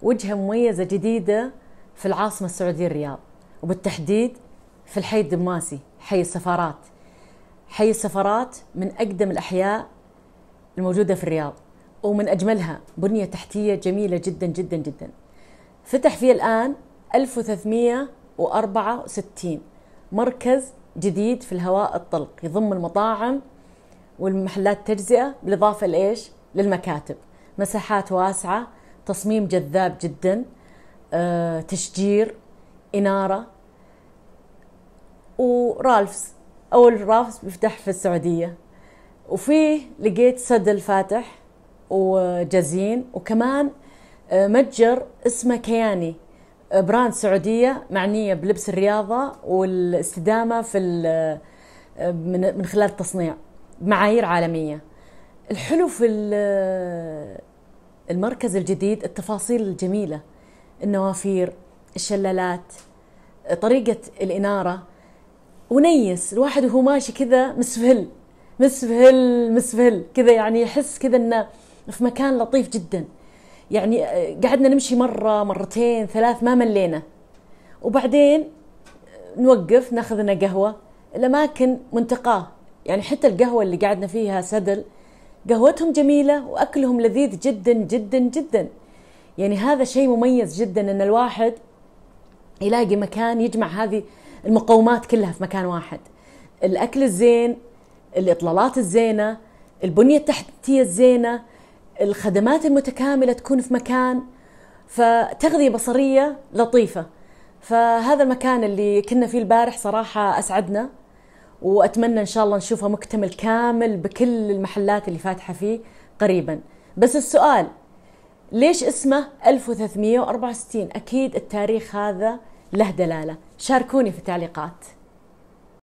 وجهة مميزة جديدة في العاصمة السعودية الرياض، وبالتحديد في الحي الدماسي، حي السفارات. حي السفارات من أقدم الأحياء الموجودة في الرياض، ومن أجملها، بنية تحتية جميلة جدا جدا جدا. فتح فيه الآن 1364 مركز جديد في الهواء الطلق، يضم المطاعم والمحلات التجزئة بالإضافة لإيش؟ للمكاتب. مساحات واسعة، تصميم جذاب جدا، تشجير، إنارة. ورالفز أول رالفز بيفتح في السعودية، وفيه لقيت سدل فاتح وجزين، وكمان متجر اسمه كياني، براند سعودية معنية بلبس الرياضة والاستدامة في من خلال التصنيع بمعايير عالمية. الحلو في المركز الجديد التفاصيل الجميلة، النوافير، الشلالات، طريقة الإنارة، ونيس الواحد وهو ماشي كذا مسفل مسفل مسفل كذا، يعني يحس كذا إنه في مكان لطيف جدا. يعني قعدنا نمشي مرة مرتين ثلاث ما ملينا، وبعدين نوقف ناخذ لنا قهوة. الأماكن منتقاه، يعني حتى القهوة اللي قعدنا فيها سدل قهوتهم جميلة وأكلهم لذيذ جدا جدا جدا. يعني هذا شيء مميز جدا، أن الواحد يلاقي مكان يجمع هذه المقومات كلها في مكان واحد: الأكل الزين، الإطلالات الزينة، البنية التحتية الزينة، الخدمات المتكاملة تكون في مكان، فتغذية بصرية لطيفة. فهذا المكان اللي كنا فيه البارح صراحة أسعدنا، وأتمنى إن شاء الله نشوفه مكتمل كامل بكل المحلات اللي فاتحة فيه قريبا. بس السؤال، ليش اسمه 1364؟ أكيد التاريخ هذا له دلالة. شاركوني في التعليقات.